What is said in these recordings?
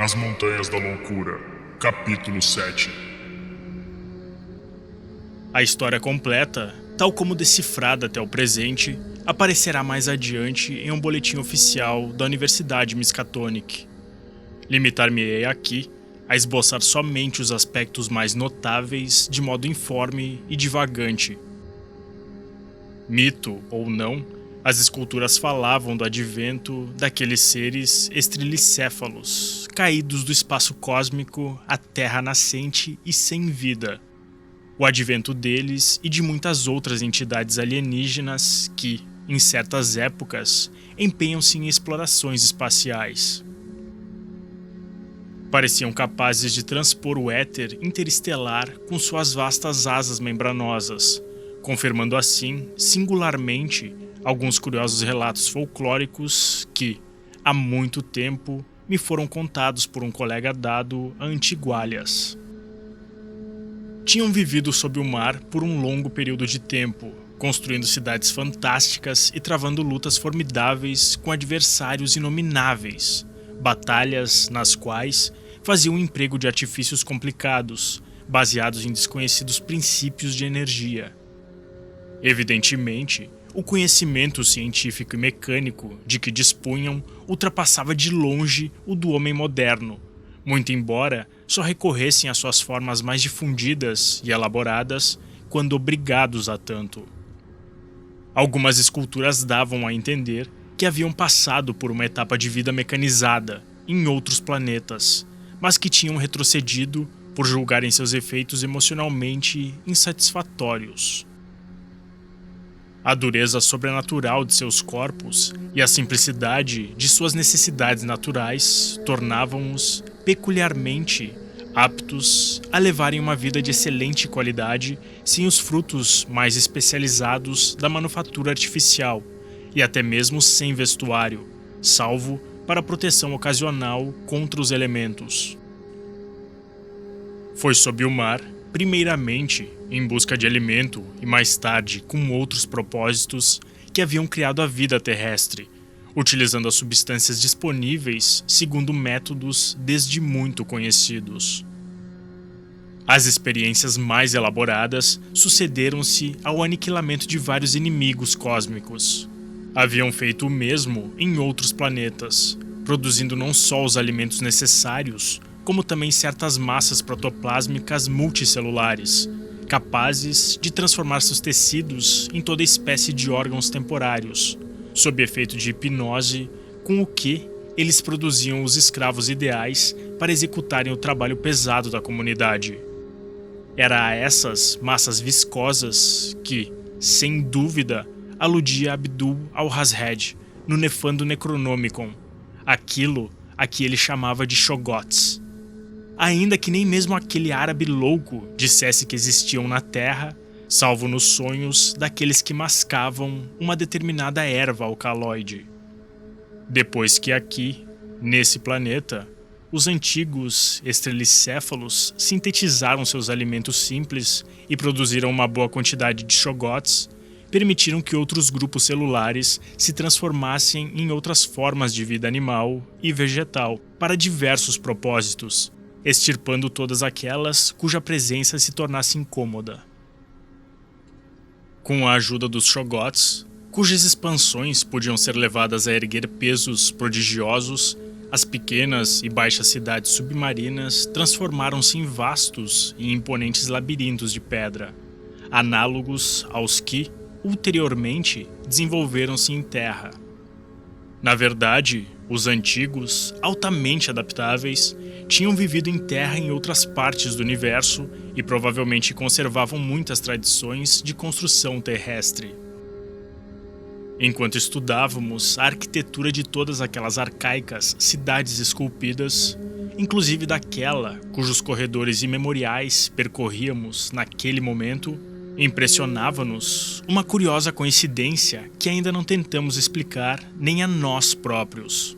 Nas Montanhas da Loucura, capítulo 7. A história completa, tal como decifrada até o presente, aparecerá mais adiante em um boletim oficial da Universidade Miskatonic. Limitar-me-ei aqui a esboçar somente os aspectos mais notáveis de modo informe e divagante. Mito ou não, as esculturas falavam do advento daqueles seres estrilicéfalos, caídos do espaço cósmico à terra nascente e sem vida. O advento deles e de muitas outras entidades alienígenas que, em certas épocas, empenham-se em explorações espaciais. Pareciam capazes de transpor o éter interestelar com suas vastas asas membranosas, confirmando assim, singularmente, alguns curiosos relatos folclóricos que, há muito tempo, me foram contados por um colega dado a antigualhas. Tinham vivido sob o mar por um longo período de tempo, construindo cidades fantásticas e travando lutas formidáveis com adversários inomináveis, batalhas nas quais faziam um emprego de artifícios complicados, baseados em desconhecidos princípios de energia. Evidentemente, o conhecimento científico e mecânico de que dispunham ultrapassava de longe o do homem moderno, muito embora só recorressem às suas formas mais difundidas e elaboradas quando obrigados a tanto. Algumas esculturas davam a entender que haviam passado por uma etapa de vida mecanizada em outros planetas, mas que tinham retrocedido por julgarem seus efeitos emocionalmente insatisfatórios. A dureza sobrenatural de seus corpos e a simplicidade de suas necessidades naturais tornavam-os peculiarmente aptos a levarem uma vida de excelente qualidade sem os frutos mais especializados da manufatura artificial e até mesmo sem vestuário, salvo para proteção ocasional contra os elementos. Foi sob o mar, primeiramente em busca de alimento e mais tarde com outros propósitos, que haviam criado a vida terrestre, utilizando as substâncias disponíveis segundo métodos desde muito conhecidos. As experiências mais elaboradas sucederam-se ao aniquilamento de vários inimigos cósmicos. Haviam feito o mesmo em outros planetas, produzindo não só os alimentos necessários, como também certas massas protoplásmicas multicelulares, capazes de transformar seus tecidos em toda espécie de órgãos temporários, sob efeito de hipnose, com o que eles produziam os escravos ideais para executarem o trabalho pesado da comunidade. Era a essas massas viscosas que, sem dúvida, aludia Abdul al-Hazred no nefando Necronomicon, aquilo a que ele chamava de Shoggoths. Ainda que nem mesmo aquele árabe louco dissesse que existiam na Terra, salvo nos sonhos daqueles que mascavam uma determinada erva alcaloide. Depois que aqui, nesse planeta, os antigos estrelicéfalos sintetizaram seus alimentos simples e produziram uma boa quantidade de Shoggoths, permitiram que outros grupos celulares se transformassem em outras formas de vida animal e vegetal para diversos propósitos, extirpando todas aquelas cuja presença se tornasse incômoda. Com a ajuda dos Shoggoths, cujas expansões podiam ser levadas a erguer pesos prodigiosos, as pequenas e baixas cidades submarinas transformaram-se em vastos e imponentes labirintos de pedra, análogos aos que, ulteriormente, desenvolveram-se em terra. Na verdade, os antigos, altamente adaptáveis, tinham vivido em terra em outras partes do universo e provavelmente conservavam muitas tradições de construção terrestre. Enquanto estudávamos a arquitetura de todas aquelas arcaicas cidades esculpidas, inclusive daquela cujos corredores imemoriais percorríamos naquele momento, impressionava-nos uma curiosa coincidência que ainda não tentamos explicar nem a nós próprios.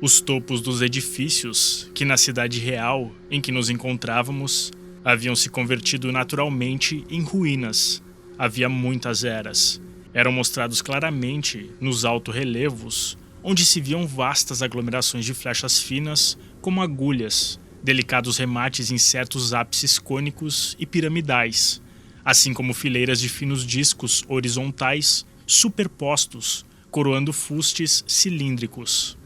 Os topos dos edifícios, que na cidade real em que nos encontrávamos, haviam se convertido naturalmente em ruínas. Havia muitas eras. Eram mostrados claramente nos alto-relevos onde se viam vastas aglomerações de flechas finas, como agulhas, delicados remates em certos ápices cônicos e piramidais, assim como fileiras de finos discos horizontais superpostos, coroando fustes cilíndricos.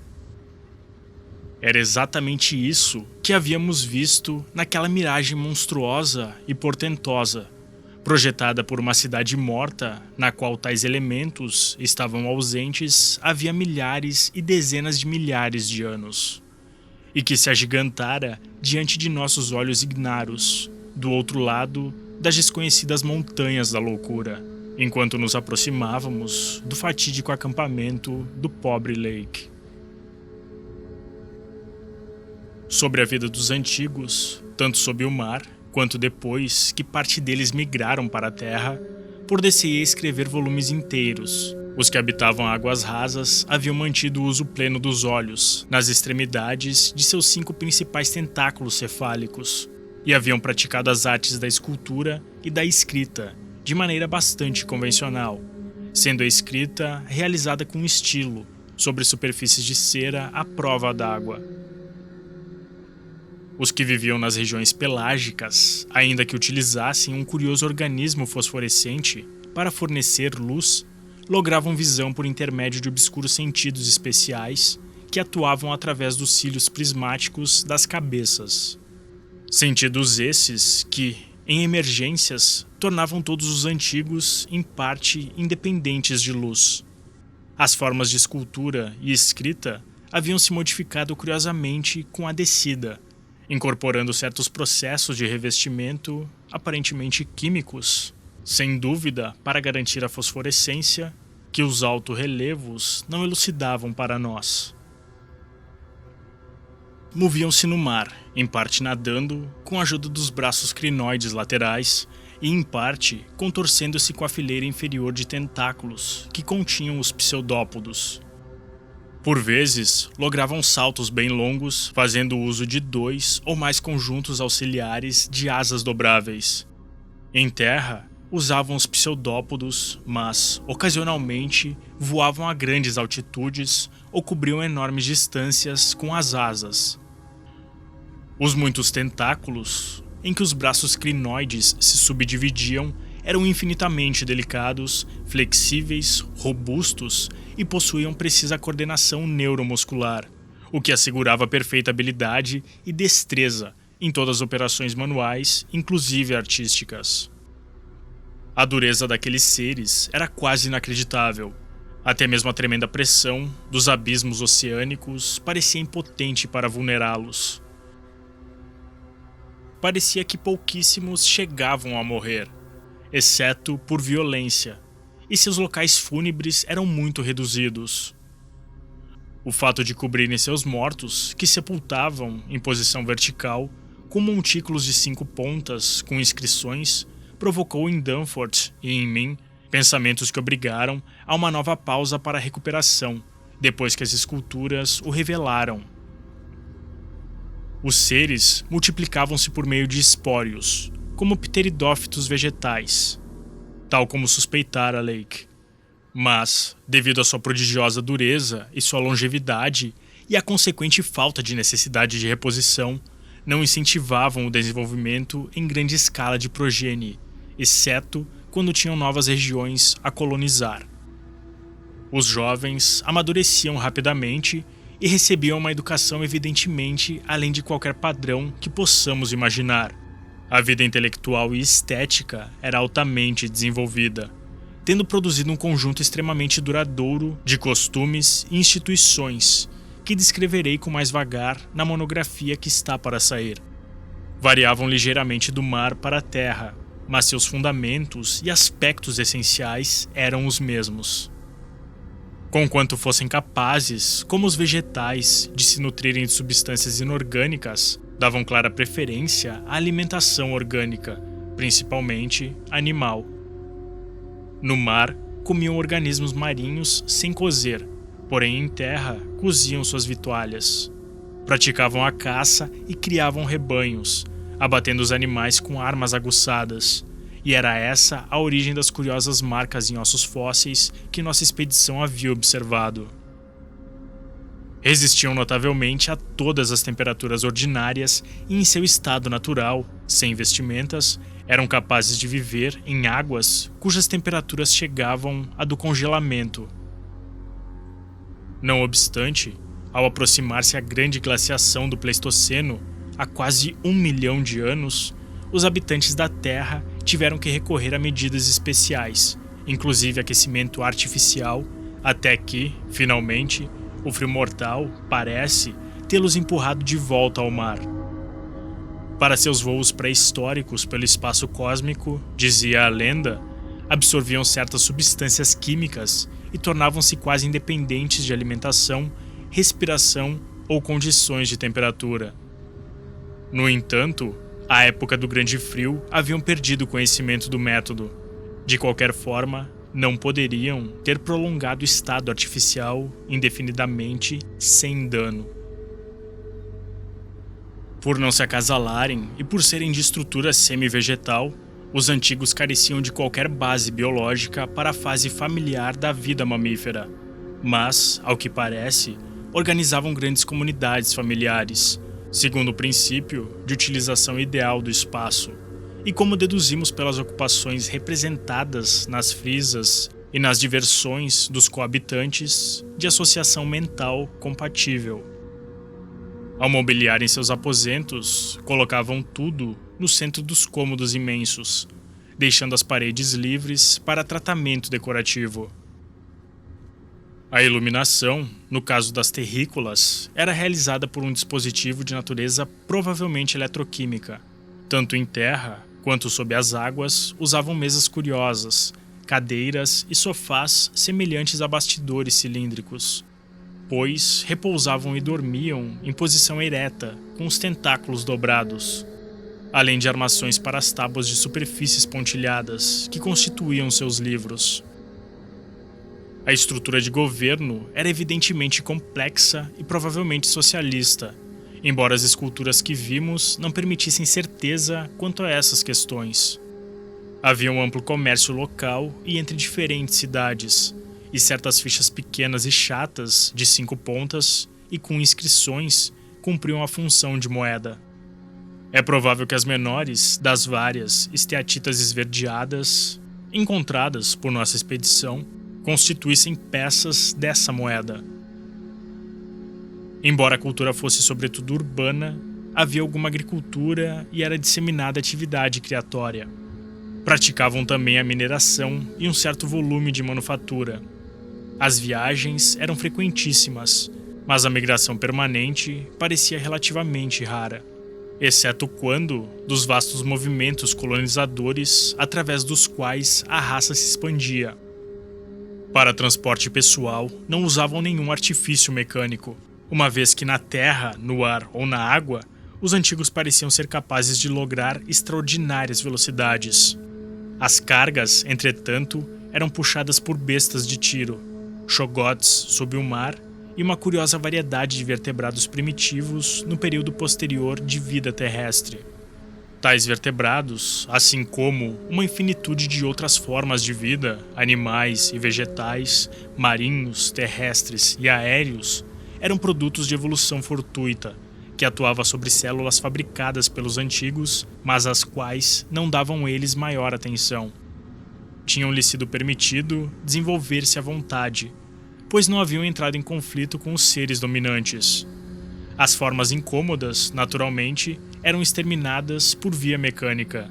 Era exatamente isso que havíamos visto naquela miragem monstruosa e portentosa, projetada por uma cidade morta, na qual tais elementos estavam ausentes havia milhares e dezenas de milhares de anos, e que se agigantara diante de nossos olhos ignaros, do outro lado das desconhecidas montanhas da loucura, enquanto nos aproximávamos do fatídico acampamento do pobre Lake. Sobre a vida dos antigos, tanto sob o mar, quanto depois que parte deles migraram para a terra, por-se-ia escrever volumes inteiros. Os que habitavam águas rasas haviam mantido o uso pleno dos olhos, nas extremidades de seus 5 principais tentáculos cefálicos, e haviam praticado as artes da escultura e da escrita, de maneira bastante convencional, sendo a escrita realizada com estilo, sobre superfícies de cera à prova d'água. Os que viviam nas regiões pelágicas, ainda que utilizassem um curioso organismo fosforescente para fornecer luz, logravam visão por intermédio de obscuros sentidos especiais que atuavam através dos cílios prismáticos das cabeças. Sentidos esses que, em emergências, tornavam todos os antigos, em parte, independentes de luz. As formas de escultura e escrita haviam se modificado curiosamente com a descida, incorporando certos processos de revestimento, aparentemente químicos, sem dúvida para garantir a fosforescência que os alto-relevos não elucidavam para nós. Moviam-se no mar, em parte nadando, com a ajuda dos braços crinoides laterais e, em parte, contorcendo-se com a fileira inferior de tentáculos que continham os pseudópodos. Por vezes, logravam saltos bem longos, fazendo uso de 2 ou mais conjuntos auxiliares de asas dobráveis. Em terra, usavam os pseudópodos, mas, ocasionalmente, voavam a grandes altitudes ou cobriam enormes distâncias com as asas. Os muitos tentáculos, em que os braços crinoides se subdividiam, eram infinitamente delicados, flexíveis, robustos e possuíam precisa coordenação neuromuscular, o que assegurava perfeita habilidade e destreza em todas as operações manuais, inclusive artísticas. A dureza daqueles seres era quase inacreditável. Até mesmo a tremenda pressão dos abismos oceânicos parecia impotente para vulnerá-los. Parecia que pouquíssimos chegavam a morrer, exceto por violência, e seus locais fúnebres eram muito reduzidos. O fato de cobrirem seus mortos, que sepultavam em posição vertical, com montículos de 5 pontas com inscrições, provocou em Danforth e em mim pensamentos que obrigaram a uma nova pausa para a recuperação, depois que as esculturas o revelaram. Os seres multiplicavam-se por meio de espórios, como pteridófitos vegetais, tal como suspeitara Lake. Mas, devido à sua prodigiosa dureza e sua longevidade e à consequente falta de necessidade de reposição, não incentivavam o desenvolvimento em grande escala de progenie, exceto quando tinham novas regiões a colonizar. Os jovens amadureciam rapidamente e recebiam uma educação evidentemente além de qualquer padrão que possamos imaginar. A vida intelectual e estética era altamente desenvolvida, tendo produzido um conjunto extremamente duradouro de costumes e instituições, que descreverei com mais vagar na monografia que está para sair. Variavam ligeiramente do mar para a terra, mas seus fundamentos e aspectos essenciais eram os mesmos. Conquanto fossem capazes, como os vegetais, de se nutrirem de substâncias inorgânicas, davam clara preferência à alimentação orgânica, principalmente animal. No mar, comiam organismos marinhos sem cozer, porém em terra coziam suas vitualhas. Praticavam a caça e criavam rebanhos, abatendo os animais com armas aguçadas, e era essa a origem das curiosas marcas em ossos fósseis que nossa expedição havia observado. Resistiam notavelmente a todas as temperaturas ordinárias e, em seu estado natural, sem vestimentas, eram capazes de viver em águas cujas temperaturas chegavam à do congelamento. Não obstante, ao aproximar-se a grande glaciação do Pleistoceno, há quase 1 milhão de anos, os habitantes da Terra tiveram que recorrer a medidas especiais, inclusive aquecimento artificial, até que, finalmente, o frio mortal parece tê-los empurrado de volta ao mar. Para seus voos pré-históricos pelo espaço cósmico, dizia a lenda, absorviam certas substâncias químicas e tornavam-se quase independentes de alimentação, respiração ou condições de temperatura. No entanto, à época do Grande Frio haviam perdido o conhecimento do método. De qualquer forma, não poderiam ter prolongado o estado artificial indefinidamente sem dano. Por não se acasalarem e por serem de estrutura semi-vegetal, os antigos careciam de qualquer base biológica para a fase familiar da vida mamífera, mas, ao que parece, organizavam grandes comunidades familiares, segundo o princípio de utilização ideal do espaço, e como deduzimos pelas ocupações representadas nas frisas e nas diversões dos coabitantes, de associação mental compatível. Ao mobiliarem seus aposentos, colocavam tudo no centro dos cômodos imensos, deixando as paredes livres para tratamento decorativo. A iluminação, no caso das terrícolas, era realizada por um dispositivo de natureza provavelmente eletroquímica. Tanto em terra quanto sob as águas, usavam mesas curiosas, cadeiras e sofás semelhantes a bastidores cilíndricos, pois repousavam e dormiam em posição ereta, com os tentáculos dobrados, além de armações para as tábuas de superfícies pontilhadas que constituíam seus livros. A estrutura de governo era evidentemente complexa e provavelmente socialista, embora as esculturas que vimos não permitissem certeza quanto a essas questões. Havia um amplo comércio local e entre diferentes cidades, e certas fichas pequenas e chatas, de 5 pontas e com inscrições, cumpriam a função de moeda. É provável que as menores das várias esteatitas esverdeadas, encontradas por nossa expedição, constituíssem peças dessa moeda. Embora a cultura fosse sobretudo urbana, havia alguma agricultura e era disseminada atividade criatória. Praticavam também a mineração e um certo volume de manufatura. As viagens eram frequentíssimas, mas a migração permanente parecia relativamente rara, exceto quando dos vastos movimentos colonizadores através dos quais a raça se expandia. Para transporte pessoal, não usavam nenhum artifício mecânico, uma vez que na terra, no ar ou na água, os antigos pareciam ser capazes de lograr extraordinárias velocidades. As cargas, entretanto, eram puxadas por bestas de tiro, chogotes sob o mar e uma curiosa variedade de vertebrados primitivos no período posterior de vida terrestre. Tais vertebrados, assim como uma infinitude de outras formas de vida, animais e vegetais, marinhos, terrestres e aéreos, eram produtos de evolução fortuita, que atuava sobre células fabricadas pelos antigos, mas às quais não davam eles maior atenção. Tinham-lhes sido permitido desenvolver-se à vontade, pois não haviam entrado em conflito com os seres dominantes. As formas incômodas, naturalmente, eram exterminadas por via mecânica.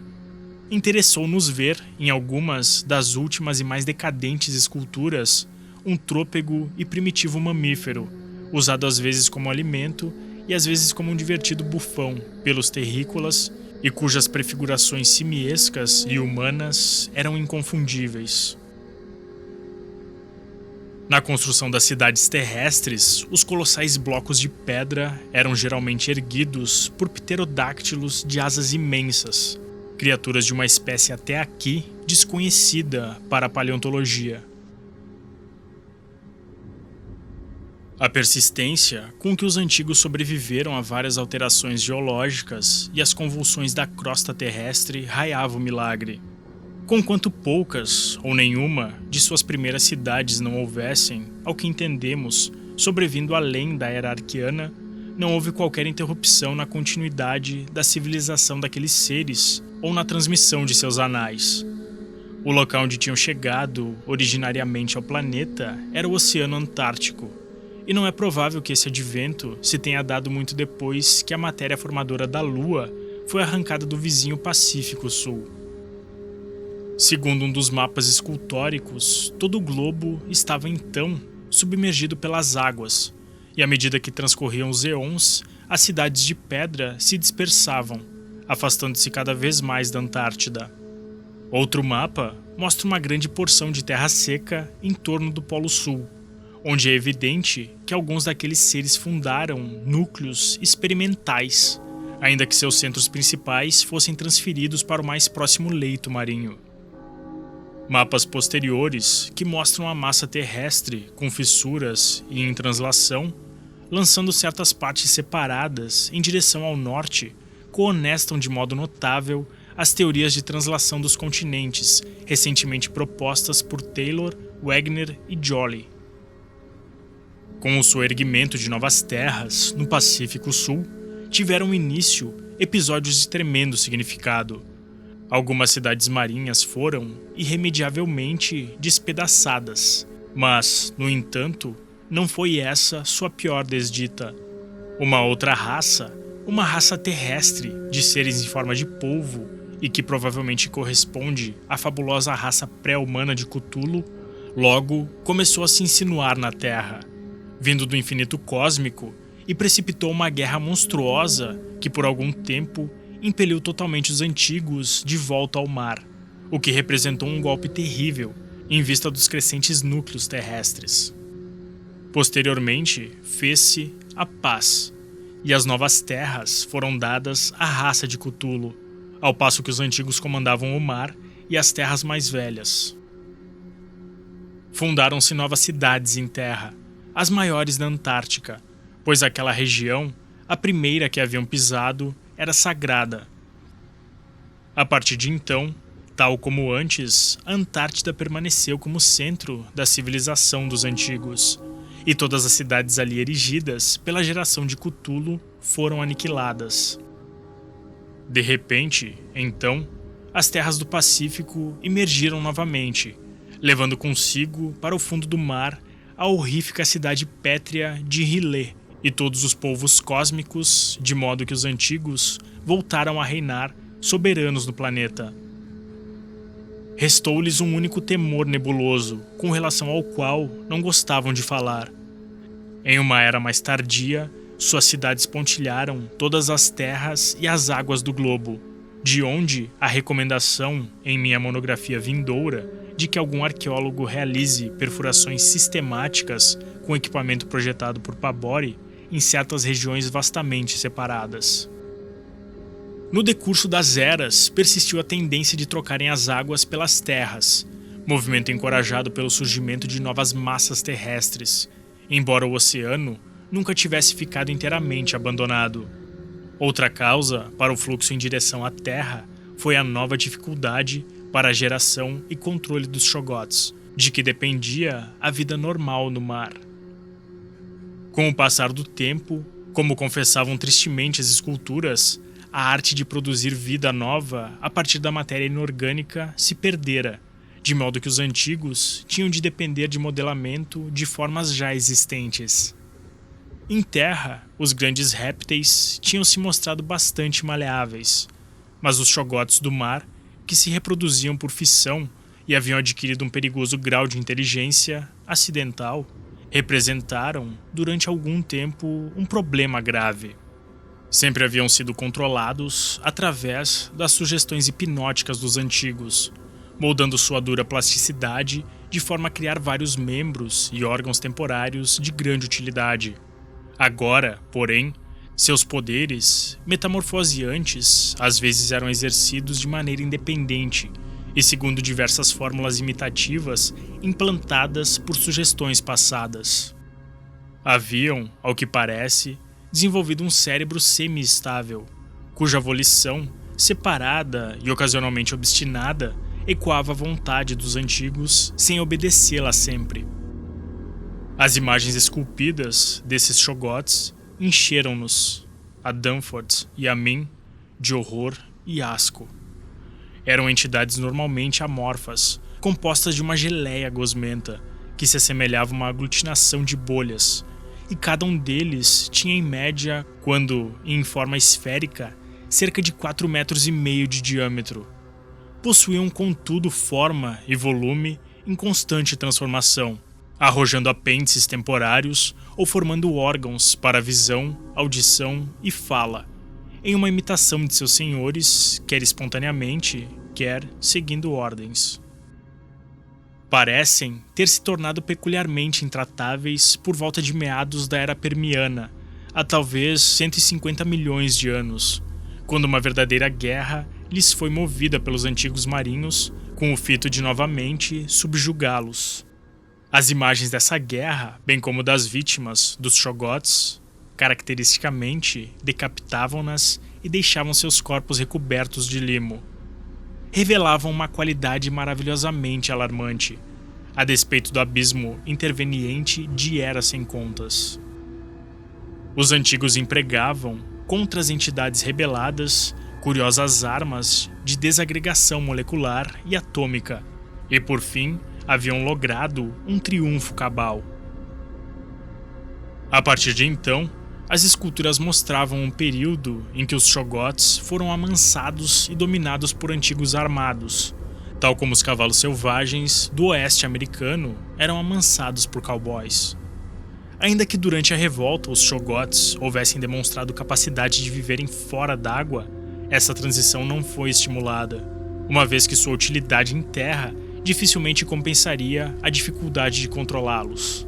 Interessou-nos ver, em algumas das últimas e mais decadentes esculturas, um trôpego e primitivo mamífero, usado às vezes como alimento e às vezes como um divertido bufão pelos terrícolas e cujas prefigurações simiescas e humanas eram inconfundíveis. Na construção das cidades terrestres, os colossais blocos de pedra eram geralmente erguidos por pterodáctilos de asas imensas, criaturas de uma espécie até aqui desconhecida para a paleontologia. A persistência com que os antigos sobreviveram a várias alterações geológicas e as convulsões da crosta terrestre raiava o milagre. Conquanto poucas, ou nenhuma, de suas primeiras cidades não houvessem, ao que entendemos, sobrevindo além da era arquiana, não houve qualquer interrupção na continuidade da civilização daqueles seres ou na transmissão de seus anais. O local onde tinham chegado originariamente ao planeta era o Oceano Antártico, e não é provável que esse advento se tenha dado muito depois que a matéria formadora da Lua foi arrancada do vizinho Pacífico Sul. Segundo um dos mapas escultóricos, todo o globo estava então submergido pelas águas, e à medida que transcorriam os eons, as cidades de pedra se dispersavam, afastando-se cada vez mais da Antártida. Outro mapa mostra uma grande porção de terra seca em torno do Polo Sul, onde é evidente que alguns daqueles seres fundaram núcleos experimentais, ainda que seus centros principais fossem transferidos para o mais próximo leito marinho. Mapas posteriores, que mostram a massa terrestre com fissuras e em translação, lançando certas partes separadas em direção ao norte, cohonestam de modo notável as teorias de translação dos continentes recentemente propostas por Taylor, Wegener e Joly. Com o soerguimento de novas terras no Pacífico Sul, tiveram início episódios de tremendo significado. Algumas cidades marinhas foram irremediavelmente despedaçadas, mas, no entanto, não foi essa sua pior desdita. Uma outra raça, uma raça terrestre de seres em forma de polvo e que provavelmente corresponde à fabulosa raça pré-humana de Cthulhu, logo começou a se insinuar na Terra, vindo do infinito cósmico, e precipitou uma guerra monstruosa que por algum tempo impeliu totalmente os antigos de volta ao mar, o que representou um golpe terrível em vista dos crescentes núcleos terrestres. Posteriormente, fez-se a paz, e as novas terras foram dadas à raça de Cthulhu, ao passo que os antigos comandavam o mar e as terras mais velhas. Fundaram-se novas cidades em terra, as maiores da Antártica, pois aquela região, a primeira que haviam pisado, era sagrada. A partir de então, tal como antes, a Antártida permaneceu como centro da civilização dos antigos, e todas as cidades ali erigidas pela geração de Cthulhu foram aniquiladas. De repente, então, as terras do Pacífico emergiram novamente, levando consigo para o fundo do mar a horrífica cidade pétrea de Rilé e todos os povos cósmicos, de modo que os antigos voltaram a reinar soberanos no planeta. Restou-lhes um único temor nebuloso, com relação ao qual não gostavam de falar. Em uma era mais tardia, suas cidades pontilharam todas as terras e as águas do globo, de onde a recomendação, em minha monografia vindoura, de que algum arqueólogo realize perfurações sistemáticas com equipamento projetado por Pabori em certas regiões vastamente separadas. No decurso das eras, persistiu a tendência de trocarem as águas pelas terras, movimento encorajado pelo surgimento de novas massas terrestres, embora o oceano nunca tivesse ficado inteiramente abandonado. Outra causa para o fluxo em direção à Terra foi a nova dificuldade para a geração e controle dos Shoggoths, de que dependia a vida normal no mar. Com o passar do tempo, como confessavam tristemente as esculturas, a arte de produzir vida nova a partir da matéria inorgânica se perdera, de modo que os antigos tinham de depender de modelamento de formas já existentes. Em terra, os grandes répteis tinham se mostrado bastante maleáveis, mas os Shoggoths do mar, que se reproduziam por fissão e haviam adquirido um perigoso grau de inteligência acidental, representaram, durante algum tempo, um problema grave. Sempre haviam sido controlados através das sugestões hipnóticas dos antigos, moldando sua dura plasticidade de forma a criar vários membros e órgãos temporários de grande utilidade. Agora, porém, seus poderes, metamorfoseantes, às vezes eram exercidos de maneira independente e segundo diversas fórmulas imitativas implantadas por sugestões passadas. Haviam, ao que parece, desenvolvido um cérebro semi-estável, cuja volição, separada e ocasionalmente obstinada, ecoava a vontade dos antigos sem obedecê-la sempre. As imagens esculpidas desses Shoggoths encheram-nos, a Danforth e a mim, de horror e asco. Eram entidades normalmente amorfas, compostas de uma geleia gosmenta, que se assemelhava a uma aglutinação de bolhas, e cada um deles tinha em média, quando em forma esférica, cerca de 4,5 metros de diâmetro. Possuíam, contudo, forma e volume em constante transformação, arrojando apêndices temporários ou formando órgãos para visão, audição e fala, em uma imitação de seus senhores, quer espontaneamente, quer seguindo ordens. Parecem ter se tornado peculiarmente intratáveis por volta de meados da Era Permiana, há talvez 150 milhões de anos, quando uma verdadeira guerra lhes foi movida pelos antigos marinhos com o fito de novamente subjugá-los. As imagens dessa guerra, bem como das vítimas dos Shoggoths, caracteristicamente decapitavam-nas e deixavam seus corpos recobertos de limo. Revelavam uma qualidade maravilhosamente alarmante, a despeito do abismo interveniente de eras sem contas. Os antigos empregavam, contra as entidades rebeladas, curiosas armas de desagregação molecular e atômica, e por fim haviam logrado um triunfo cabal. A partir de então, as esculturas mostravam um período em que os Shoggoths foram amansados e dominados por antigos armados, tal como os cavalos selvagens do oeste americano eram amansados por cowboys. Ainda que durante a revolta os Shoggoths houvessem demonstrado capacidade de viverem fora d'água, essa transição não foi estimulada, uma vez que sua utilidade em terra dificilmente compensaria a dificuldade de controlá-los.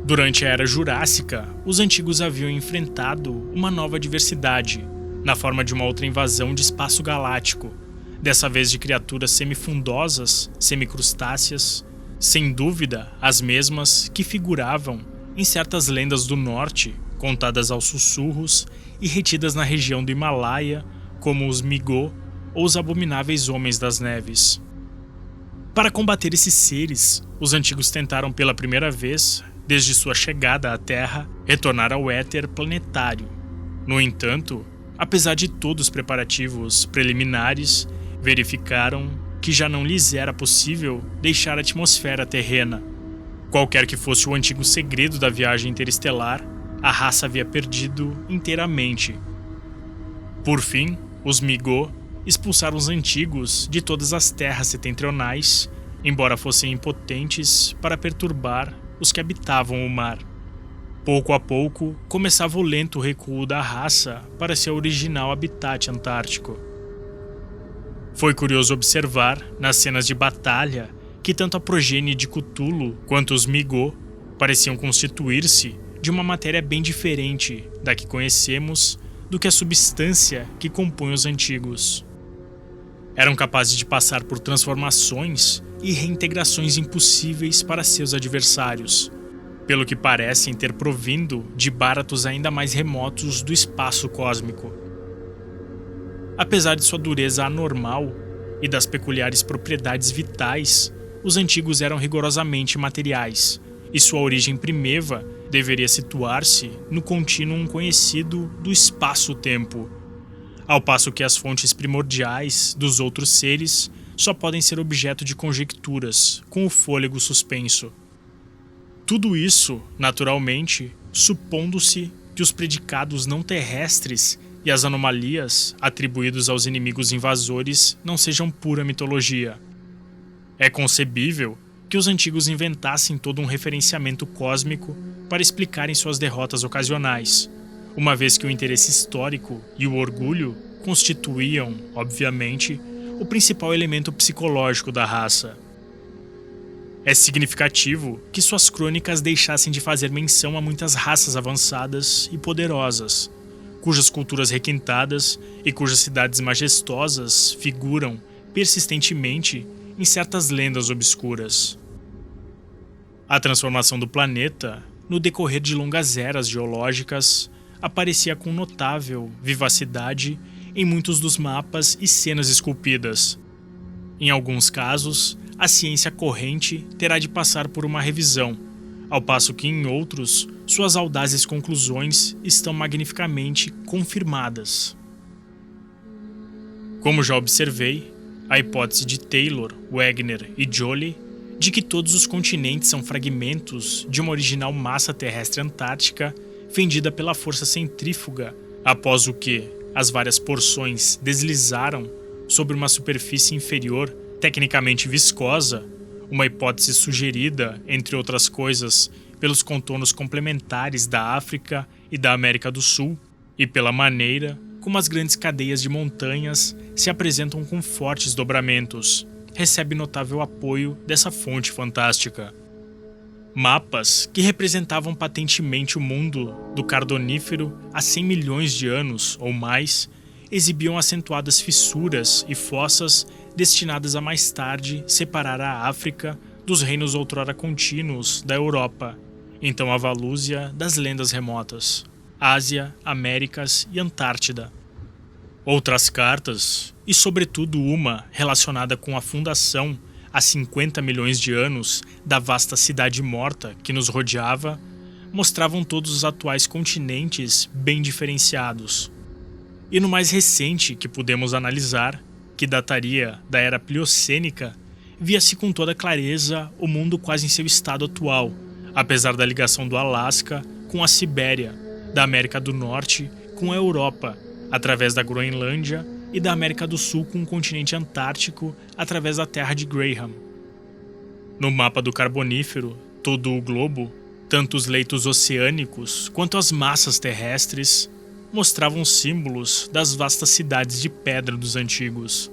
Durante a Era Jurássica, os antigos haviam enfrentado uma nova adversidade, na forma de uma outra invasão de espaço galáctico, dessa vez de criaturas semifundosas, semicrustáceas, sem dúvida as mesmas que figuravam em certas lendas do norte, contadas aos sussurros e retidas na região do Himalaia, como os Migô ou os abomináveis Homens das Neves. Para combater esses seres, os antigos tentaram pela primeira vez, desde sua chegada à Terra, retornar ao éter planetário. No entanto, apesar de todos os preparativos preliminares, verificaram que já não lhes era possível deixar a atmosfera terrena. Qualquer que fosse o antigo segredo da viagem interestelar, a raça havia perdido inteiramente. Por fim, os Migô expulsaram os antigos de todas as terras setentrionais, embora fossem impotentes para perturbar os que habitavam o mar. Pouco a pouco, começava o lento recuo da raça para seu original habitat antártico. Foi curioso observar, nas cenas de batalha, que tanto a progênie de Cthulhu quanto os Migô pareciam constituir-se de uma matéria bem diferente da que conhecemos do que a substância que compõe os antigos. Eram capazes de passar por transformações e reintegrações impossíveis para seus adversários, pelo que parecem ter provindo de báratos ainda mais remotos do espaço cósmico. Apesar de sua dureza anormal e das peculiares propriedades vitais, os antigos eram rigorosamente materiais, e sua origem primeva deveria situar-se no contínuo conhecido do espaço-tempo, ao passo que as fontes primordiais dos outros seres só podem ser objeto de conjecturas, com o fôlego suspenso. Tudo isso, naturalmente, supondo-se que os predicados não terrestres e as anomalias atribuídos aos inimigos invasores não sejam pura mitologia. É concebível que os antigos inventassem todo um referenciamento cósmico para explicarem suas derrotas ocasionais, uma vez que o interesse histórico e o orgulho constituíam, obviamente, o principal elemento psicológico da raça. É significativo que suas crônicas deixassem de fazer menção a muitas raças avançadas e poderosas, cujas culturas requintadas e cujas cidades majestosas figuram persistentemente em certas lendas obscuras. A transformação do planeta, no decorrer de longas eras geológicas, aparecia com notável vivacidade em muitos dos mapas e cenas esculpidas. Em alguns casos, a ciência corrente terá de passar por uma revisão, ao passo que em outros, suas audazes conclusões estão magnificamente confirmadas. Como já observei, a hipótese de Taylor, Wegener e Joly de que todos os continentes são fragmentos de uma original massa terrestre antártica fendida pela força centrífuga, após o que as várias porções deslizaram sobre uma superfície inferior tecnicamente viscosa, uma hipótese sugerida, entre outras coisas, pelos contornos complementares da África e da América do Sul e pela maneira como as grandes cadeias de montanhas se apresentam com fortes dobramentos, recebe notável apoio dessa fonte fantástica. Mapas que representavam patentemente o mundo do Carbonífero há 100 milhões de anos ou mais exibiam acentuadas fissuras e fossas destinadas a mais tarde separar a África dos reinos outrora contínuos da Europa, então a Valúzia das lendas remotas, Ásia, Américas e Antártida. Outras cartas, e sobretudo uma relacionada com a fundação há 50 milhões de anos da vasta cidade morta que nos rodeava, mostravam todos os atuais continentes bem diferenciados. E no mais recente que pudemos analisar, que dataria da era Pliocênica, via-se com toda clareza o mundo quase em seu estado atual, apesar da ligação do Alasca com a Sibéria, da América do Norte com a Europa, através da Groenlândia, e da América do Sul com o continente antártico através da Terra de Graham. No mapa do Carbonífero, todo o globo, tanto os leitos oceânicos quanto as massas terrestres, mostravam símbolos das vastas cidades de pedra dos antigos.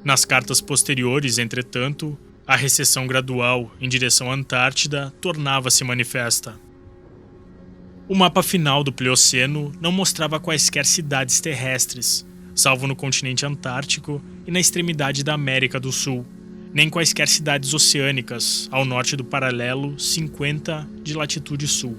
Nas cartas posteriores, entretanto, a recessão gradual em direção à Antártida tornava-se manifesta. O mapa final do Plioceno não mostrava quaisquer cidades terrestres, salvo no continente antártico e na extremidade da América do Sul, nem quaisquer cidades oceânicas ao norte do paralelo 50 de latitude sul.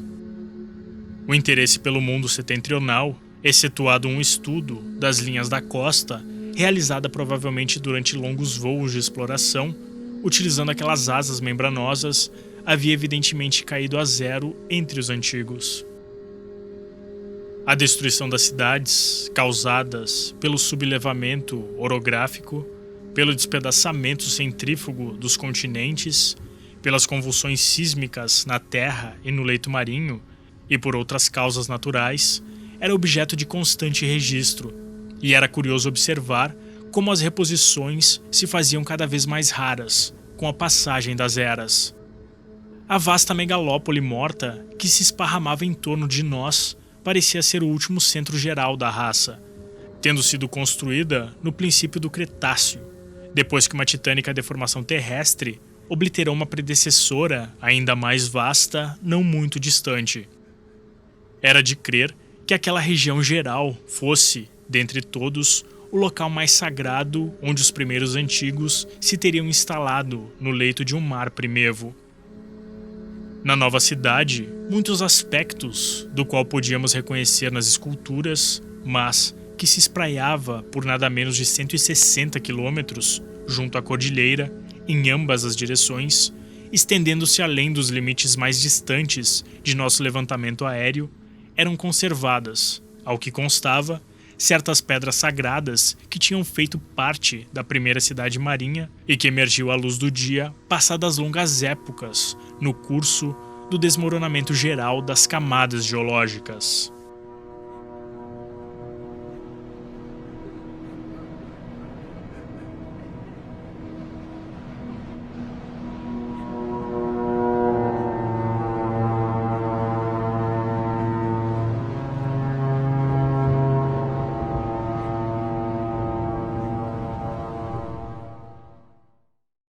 O interesse pelo mundo setentrional, excetuado um estudo das linhas da costa, realizada provavelmente durante longos voos de exploração, utilizando aquelas asas membranosas, havia evidentemente caído a zero entre os antigos. A destruição das cidades, causadas pelo sublevamento orográfico, pelo despedaçamento centrífugo dos continentes, pelas convulsões sísmicas na terra e no leito marinho, e por outras causas naturais, era objeto de constante registro, e era curioso observar como as reposições se faziam cada vez mais raras, com a passagem das eras. A vasta megalópole morta que se esparramava em torno de nós parecia ser o último centro geral da raça, tendo sido construída no princípio do Cretáceo, depois que uma titânica deformação terrestre obliterou uma predecessora ainda mais vasta, não muito distante. Era de crer que aquela região geral fosse, dentre todos, o local mais sagrado onde os primeiros antigos se teriam instalado no leito de um mar primevo. Na nova cidade, muitos aspectos do qual podíamos reconhecer nas esculturas, mas que se espraiava por nada menos de 160 quilômetros junto à cordilheira, em ambas as direções, estendendo-se além dos limites mais distantes de nosso levantamento aéreo, eram conservadas, ao que constava, certas pedras sagradas que tinham feito parte da primeira cidade marinha e que emergiu à luz do dia passadas longas épocas no curso do desmoronamento geral das camadas geológicas.